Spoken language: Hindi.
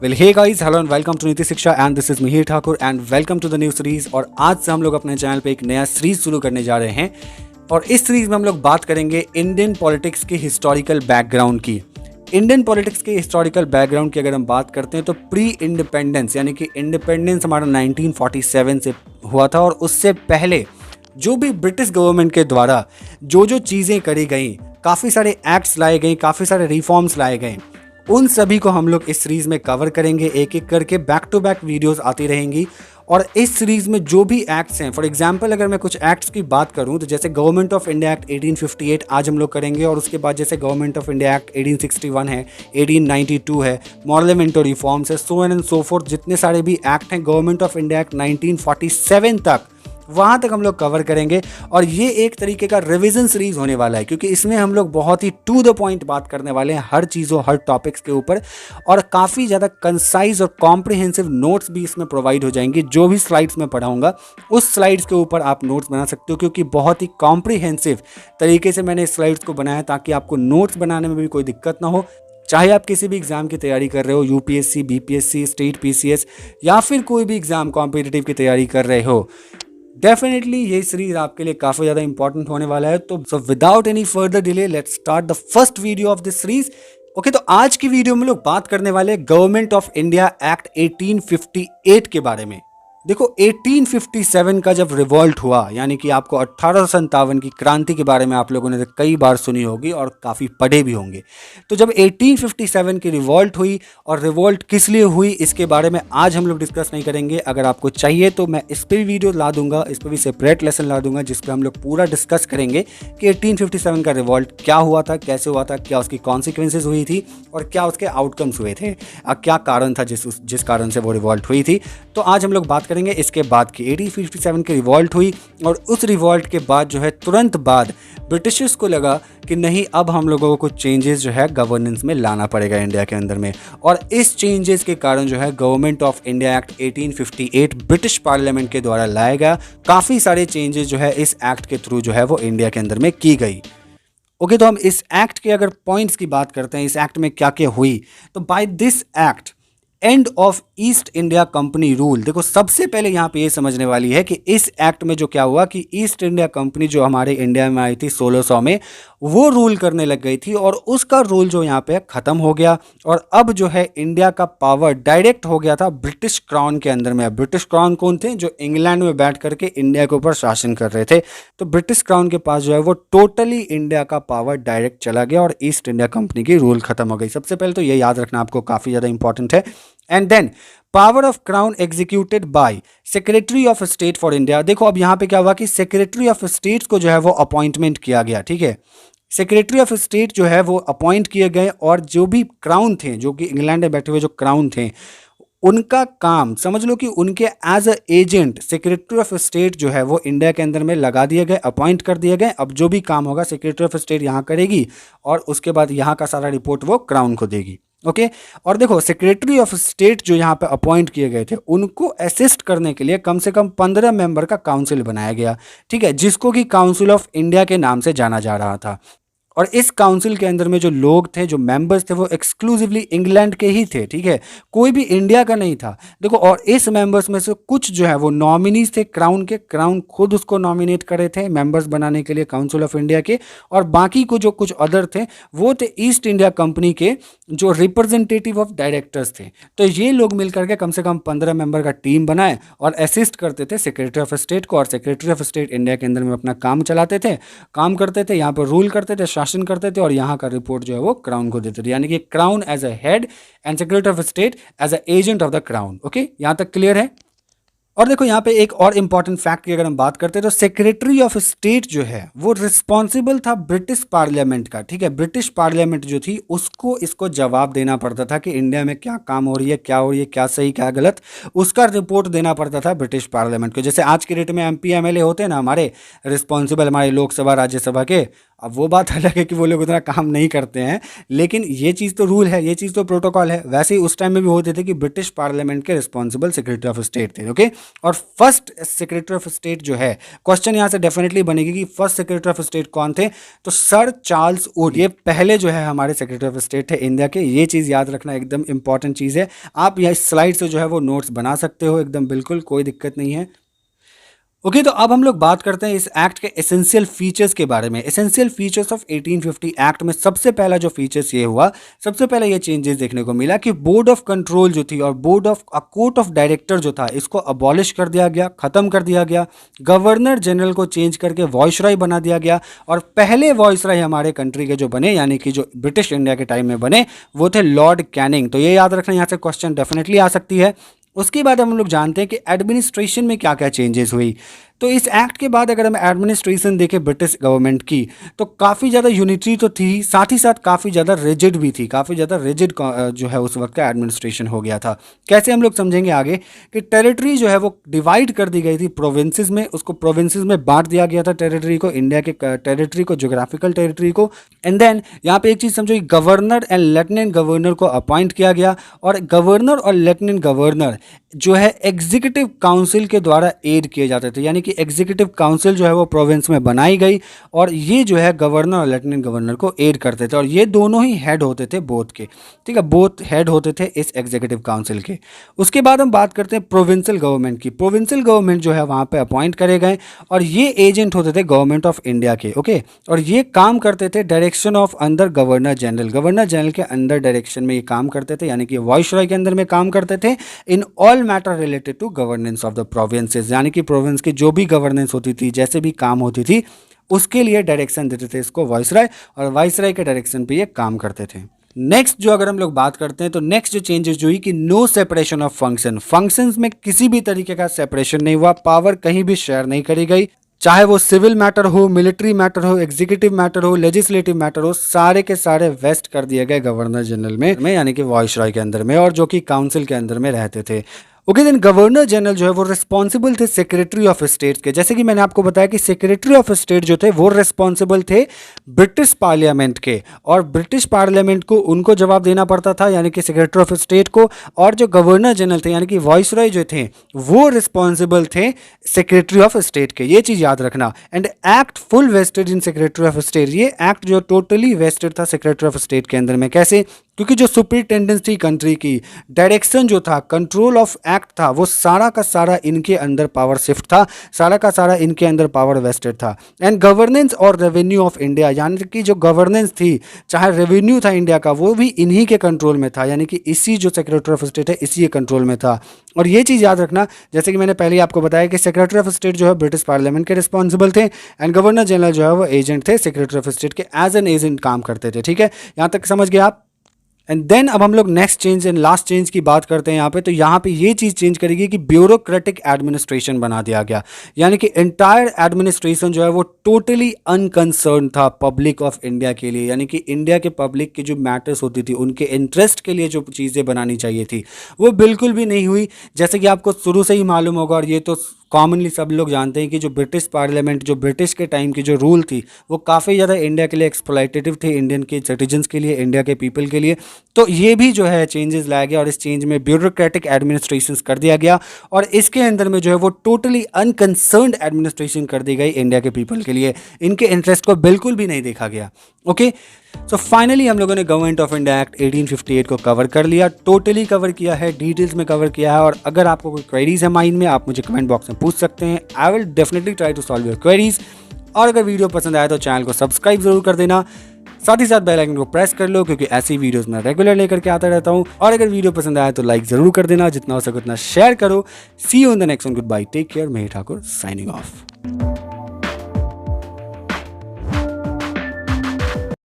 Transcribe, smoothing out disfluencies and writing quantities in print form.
Well hey guys, hello and welcome to Niti Shiksha and this is Mihir Thakur and welcome to the new series. और आज से हम लोग अपने चैनल पे एक नया सीरीज शुरू करने जा रहे हैं और इस सीरीज में हम लोग बात करेंगे इंडियन पॉलिटिक्स की हिस्टोरिकल बैकग्राउंड की। इंडियन पॉलिटिक्स के हिस्टोरिकल बैकग्राउंड की अगर हम बात करते हैं तो प्री इंडिपेंडेंस यानी कि इंडिपेंडेंस हमारा 1947 से हुआ था और उससे पहले जो भी ब्रिटिश गवर्नमेंट के द्वारा जो जो चीज़ें करी गई, काफ़ी सारे एक्ट्स लाए गए, काफ़ी सारे रिफॉर्म्स लाए गए, उन सभी को हम लोग इस सीरीज़ में कवर करेंगे। एक एक करके बैक टू बैक वीडियोस आती रहेंगी और इस सीरीज़ में जो भी एक्ट्स हैं, फॉर एग्जांपल अगर मैं कुछ एक्ट्स की बात करूं तो जैसे गवर्नमेंट ऑफ इंडिया एक्ट 1858 आज हम लोग करेंगे और उसके बाद जैसे गवर्नमेंट ऑफ इंडिया एक्ट 1861 है, 1892 है, मॉडल रिफॉर्म्स है, सो एंड सो फोर्थ, जितने सारे भी एक्ट हैं गवर्नमेंट ऑफ इंडिया एक्ट 1947 तक, वहाँ तक हम लोग कवर करेंगे। और ये एक तरीके का रिवीजन सीरीज होने वाला है क्योंकि इसमें हम लोग बहुत ही टू द पॉइंट बात करने वाले हैं हर चीज़ों, हर टॉपिक्स के ऊपर, और काफ़ी ज़्यादा कंसाइज और कॉम्प्रिहेंसिव नोट्स भी इसमें प्रोवाइड हो जाएंगे। जो भी स्लाइड्स मैं पढ़ाऊंगा उस स्लाइड्स के ऊपर आप नोट्स बना सकते हो क्योंकि बहुत ही कॉम्प्रिहेंसिव तरीके से मैंने इस स्लाइड्स को बनाया ताकि आपको नोट्स बनाने में भी कोई दिक्कत ना हो। चाहे आप किसी भी एग्जाम की तैयारी कर रहे हो, यूपीएससी, बीपीएससी, स्टेट पीसीएस या फिर कोई भी एग्जाम कॉम्पिटिटिव की तैयारी कर रहे हो, डेफिनेटली ये सीरीज आपके लिए काफ़ी ज़्यादा इंपॉर्टेंट होने वाला है। तो without any further delay let's start the first video of this series. Okay, तो आज की वीडियो में लोग बात करने वाले हैं गवर्नमेंट ऑफ इंडिया एक्ट 1858 के बारे में। देखो 1857 का जब रिवॉल्ट हुआ, यानी कि आपको 1857 की क्रांति के बारे में आप लोगों ने कई बार सुनी होगी और काफ़ी पढ़े भी होंगे। तो जब 1857 की रिवॉल्ट हुई और रिवॉल्ट किस लिए हुई इसके बारे में आज हम लोग डिस्कस नहीं करेंगे। अगर आपको चाहिए तो मैं इस पर भी वीडियो ला दूंगा, इस पर भी सेपरेट लेसन ला दूंगा जिस पर हम लोग पूरा डिस्कस करेंगे कि 1857 का रिवॉल्ट क्या हुआ था, कैसे हुआ था, क्या उसकी कॉन्सिक्वेंसेज हुई थी और क्या उसके आउटकम्स हुए थे, क्या कारण था जिस कारण से वो रिवॉल्ट हुई थी। तो आज हम लोग बात करेंगे इसके बाद की 1857 की रिवॉल्ट हुई और उस रिवॉल्ट के बाद जो है तुरंत बाद ब्रिटिशर्स को लगा कि नहीं, अब हम लोगों को कुछ चेंजेस जो है गवर्नेंस में लाना पड़ेगा इंडिया के अंदर में। और इस चेंजेस के कारण जो है government of India act 1858 British parliament के द्वारा लाया गया। काफ़ी सारे चेंजेस जो है इस एक्ट के थ्रू जो है वो इंडिया के अंदर में की गई। ओके, तो हम इस एक्ट के अगर पॉइंट्स की बात करते हैं, इस एक्ट में क्या क्या हुई, तो by this act end of East India Company rule. देखो सबसे पहले यहाँ पे ये समझने वाली है कि इस एक्ट में जो क्या हुआ कि ईस्ट इंडिया कंपनी जो हमारे इंडिया में आई थी 1600 में, वो रूल करने लग गई थी और उसका रूल जो यहाँ पे ख़त्म हो गया और अब जो है इंडिया का पावर डायरेक्ट हो गया था ब्रिटिश क्राउन के अंदर में। ब्रिटिश क्राउन कौन थे? जो इंग्लैंड में बैठ करके इंडिया के ऊपर शासन कर रहे थे। तो ब्रिटिश क्राउन के पास जो है वो टोटली इंडिया का पावर डायरेक्ट चला गया और ईस्ट इंडिया कंपनी की रूल खत्म हो गई। सबसे पहले तो ये याद रखना आपको काफ़ी ज़्यादा इंपॉर्टेंट है। And then power of crown executed by secretary of state for India. देखो अब यहाँ पे क्या हुआ कि सेक्रेटरी ऑफ स्टेट को जो है वो अपॉइंटमेंट किया गया। ठीक है, सेक्रेटरी ऑफ स्टेट जो है वो अपॉइंट किए गए और जो भी क्राउन थे, जो कि इंग्लैंड में बैठे हुए जो क्राउन थे, उनका काम समझ लो कि उनके as a agent secretary of state जो है वो इंडिया के अंदर में लगा दिए गए, अपॉइंट कर दिए गए। अब जो भी काम होगा सेक्रेटरी ऑफ स्टेट यहाँ करेगी और उसके बाद यहाँ का सारा रिपोर्ट वो क्राउन को देगी। ओके, और देखो सेक्रेटरी ऑफ स्टेट जो यहाँ पे अपॉइंट किए गए थे उनको असिस्ट करने के लिए कम से कम 15 मेंबर का काउंसिल बनाया गया। ठीक है, जिसको कि काउंसिल ऑफ इंडिया के नाम से जाना जा रहा था। और इस काउंसिल के अंदर में जो लोग थे, जो मेंबर्स थे, वो एक्सक्लूसिवली इंग्लैंड के ही थे। ठीक है, कोई भी इंडिया का नहीं था। देखो, और इस मेंबर्स में से कुछ जो है वो नॉमिनीज थे क्राउन के, क्राउन खुद उसको नॉमिनेट करे थे मेंबर्स बनाने के लिए काउंसिल ऑफ इंडिया के, और बाकी को जो कुछ अदर थे वो थे ईस्ट इंडिया कंपनी के जो रिप्रेजेंटेटिव ऑफ डायरेक्टर्स थे। तो ये लोग मिलकर के कम से कम 15 मेंबर का टीम बनाए और असिस्ट करते थे सेक्रेटरी ऑफ स्टेट को, और सेक्रेटरी ऑफ स्टेट इंडिया के अंदर में अपना काम चलाते थे, काम करते थे, यहाँ पर रूल करते थे, शासन करते थे और यहाँ का रिपोर्ट जो है वो क्राउन को देते थे। यानी कि crown as a head and secretary of state as a agent of the crown. Okay, यहाँ तक क्लियर है। और देखो यहाँ पे एक और इंपॉर्टेंट फैक्ट की अगर हम बात करते हैं तो सेक्रेटरी ऑफ स्टेट जो है वो रिस्पॉन्सिबल था ब्रिटिश पार्लियामेंट का। ठीक है, ब्रिटिश पार्लियामेंट जो थी उसको इसको जवाब देना पड़ता था कि इंडिया में क्या काम हो रही है, क्या हो रही है, क्या सही क्या गलत, उसका रिपोर्ट देना पड़ता था ब्रिटिश पार्लियामेंट को। जैसे आज के डेट में एमपी एमएलए होते हैं ना हमारे रिस्पॉन्सिबल, हमारे लोकसभा राज्यसभा के, अब वो बात अलग है कि वो लोग उतना काम नहीं करते हैं, लेकिन ये चीज़ तो रूल है, ये चीज़ तो प्रोटोकॉल है। वैसे ही उस टाइम में भी होते थे कि ब्रिटिश पार्लियामेंट के रिस्पॉन्सिबल सेक्रेटरी ऑफ स्टेट थे। ओके, और फर्स्ट सेक्रेटरी ऑफ स्टेट जो है, क्वेश्चन यहाँ से डेफिनेटली बनेगी कि फर्स्ट सेक्रेटरी ऑफ स्टेट कौन थे, तो सर चार्ल्स वुड, ये पहले जो है हमारे सेक्रेटरी ऑफ स्टेट थे इंडिया के। ये चीज़ याद रखना एकदम इंपॉर्टेंट चीज़ है। आप यह स्लाइड से जो है वो नोट्स बना सकते हो एकदम, बिल्कुल कोई दिक्कत नहीं है। ओके, तो अब हम लोग बात करते हैं इस एक्ट के एसेंशियल फीचर्स के बारे में। एसेंशियल फीचर्स ऑफ 1850 एक्ट में सबसे पहला जो फीचर्स ये हुआ, सबसे पहले ये चेंजेस देखने को मिला कि बोर्ड ऑफ कंट्रोल जो थी और board of court of director जो था, इसको अबॉलिश कर दिया गया, खत्म कर दिया गया। गवर्नर जनरल को चेंज करके वॉइसरॉय बना दिया गया, और पहले वॉइसरॉय हमारे कंट्री के जो बने, यानी कि जो ब्रिटिश इंडिया के टाइम में बने, वो थे लॉर्ड कैनिंग। तो ये याद रखना, यहाँ से क्वेश्चन डेफिनेटली आ सकती है। उसके बाद हम लोग जानते हैं कि एडमिनिस्ट्रेशन में क्या क्या चेंजेस हुई। तो इस एक्ट के बाद अगर हम एडमिनिस्ट्रेशन देखें ब्रिटिश गवर्नमेंट की, तो काफ़ी ज़्यादा यूनिटी तो थी, साथ ही साथ काफ़ी ज़्यादा रिजिड भी थी, काफ़ी ज़्यादा रिजिड जो है उस वक्त का एडमिनिस्ट्रेशन हो गया था। कैसे हम लोग समझेंगे आगे कि टेरिटरी जो है वो डिवाइड कर दी गई थी प्रोविंसेस में, उसको प्रोविंसेस में बांट दिया गया था टेरिटरी को, इंडिया के टेरिटरी को, जोग्राफिकल टेरिटरी को। एंड देन यहाँ पे एक चीज़ समझो, गवर्नर एंड लेफ्टिनेंट गवर्नर को अपॉइंट किया गया, और गवर्नर और लेफ्टिनेंट गवर्नर जो है एग्जीक्यूटिव काउंसिल के द्वारा एड किए जाते थे, यानी कि एग्जीक्यूटिव काउंसिल जो है वो प्रोविंस में बनाई गई, और ये जो है गवर्नर और लेफ्टिनेंट गवर्नर को एड करते थे, और ये दोनों ही हेड होते थे बोथ के, ठीक है, बोथ हेड होते थे इस एग्जीक्यूटिव काउंसिल के। उसके बाद हम बात करते हैं प्रोविंशियल गवर्नमेंट की। प्रोविंशियल गवर्नमेंट जो है वहाँ पे अपॉइंट करे गए, और ये एजेंट होते थे गवर्नमेंट ऑफ इंडिया के। ओके, और ये काम करते थे direction of under governor general, governor general के अंदर डायरेक्शन में ये काम करते थे, यानी कि वॉइसरॉय के अंदर में काम करते थे in all matter related to governance of the provinces, यानी कि प्रोविंस की जो भी गवर्नेंस होती थी, जैसे भी काम होती थी, उसके लिए डायरेक्शन देते थे इसको वॉइसरॉय, और वॉइसरॉय के डायरेक्शन पे ये काम करते थे। नेक्स्ट जो अगर हम लोग बात करते हैं, तो नेक्स्ट जो चेंजेस जो हुई कि no separation of function, functions में किसी भी तरीके का सेपरेशन नहीं हुआ, पावर कहीं भी शेयर नहीं करी गई, चाहे वो सिविल मैटर हो, मिलिट्री मैटर हो, एग्जीक्यूटिव मैटर हो, लेजिस्लेटिव मैटर हो, सारे के सारे वेस्ट कर दिए गए गवर्नर जनरल में यानी कि वॉइसरॉय के अंदर में, और जो कि काउंसिल के अंदर में रहते थे। ओके, देन गवर्नर जनरल जो है वो रिस्पॉन्सिबल थे सेक्रेटरी ऑफ स्टेट के। जैसे कि मैंने आपको बताया कि सेक्रेटरी ऑफ स्टेट जो थे वो रिस्पॉन्सिबल थे ब्रिटिश पार्लियामेंट के, और ब्रिटिश पार्लियामेंट को उनको जवाब देना पड़ता था, यानी कि सेक्रेटरी ऑफ स्टेट को, और जो गवर्नर जनरल थे यानी कि वॉइसरॉय जो थे वो रिस्पॉन्सिबल थे सेक्रेटरी ऑफ स्टेट के। ये चीज़ याद रखना। And act full vested in secretary of state, ये एक्ट जो टोटली वेस्टेड था सेक्रेटरी ऑफ स्टेट के अंदर में। कैसे? क्योंकि जो सुपरिटेंडेंस थी कंट्री की, डायरेक्शन जो था, कंट्रोल ऑफ एक्ट था, वो सारा का सारा इनके अंदर पावर शिफ्ट था, सारा का सारा इनके अंदर पावर वेस्टेड था। एंड गवर्नेंस और रेवेन्यू ऑफ इंडिया, यानी कि जो गवर्नेंस थी, चाहे रेवेन्यू था इंडिया का, वो भी इन्हीं के कंट्रोल में था, यानी कि इसी जो सेक्रेटरी ऑफ स्टेट है इसी के कंट्रोल में था। और ये चीज़ याद रखना, जैसे कि मैंने पहले ही आपको बताया कि सेक्रेटरी ऑफ स्टेट जो है ब्रिटिश पार्लियामेंट के रिस्पॉन्सिबल थे, एंड गवर्नर जनरल जो है वो एजेंट थे सेक्रेटरी ऑफ स्टेट के, एज एन एजेंट काम करते थे। ठीक है, यहाँ तक समझ गए आप? एंड देन अब हम लोग next change and last change की बात करते हैं यहाँ पे। तो यहाँ पे ये चीज़ चेंज करेगी कि ब्यूरोक्रेटिक एडमिनिस्ट्रेशन बना दिया गया, यानी कि एंटायर एडमिनिस्ट्रेशन जो है वो टोटली अनकंसर्न था पब्लिक ऑफ इंडिया के लिए, यानी कि इंडिया के पब्लिक की जो मैटर्स होती थी, उनके इंटरेस्ट के लिए जो चीज़ें बनानी चाहिए थी वो बिल्कुल भी नहीं हुई। जैसे कि आपको शुरू से ही मालूम होगा, और ये तो कॉमनली सब लोग जानते हैं कि जो ब्रिटिश पार्लियामेंट, जो ब्रिटिश के टाइम की जो रूल थी, वो काफ़ी ज़्यादा इंडिया के लिए एक्सप्लॉयटेटिव थे, इंडियन के सिटीजन्स के लिए, इंडिया के पीपल के लिए। तो ये भी जो है चेंजेस लाया गया, और इस चेंज में ब्यूरोक्रेटिक एडमिनिस्ट्रेशन कर दिया गया, और इसके अंदर में जो है वो टोटली अनकंसर्न्ड एडमिनिस्ट्रेशन कर दी गई इंडिया के पीपल के लिए, इनके इंटरेस्ट को बिल्कुल भी नहीं देखा गया। ओके, सो फाइनली हम लोगों ने गवर्नमेंट ऑफ इंडिया एक्ट 1858 को कवर कर लिया, टोटली कवर किया है, डिटेल्स में कवर किया है। और अगर आपको कोई क्वेरीज है माइंड में, आप मुझे कमेंट बॉक्स में पूछ सकते हैं। I will definitely try to solve your queries. और अगर वीडियो पसंद आया तो चैनल को सब्सक्राइब जरूर कर देना, साथ ही साथ बेल आइकन को प्रेस कर लो, क्योंकि ऐसी वीडियोस मैं रेगुलर लेकर के आता रहता हूँ। और अगर वीडियो पसंद आया तो लाइक जरूर कर देना, जितना हो सके उतना शेयर करो। See you in the next one, goodbye, take care, Mahesh Thakur signing of.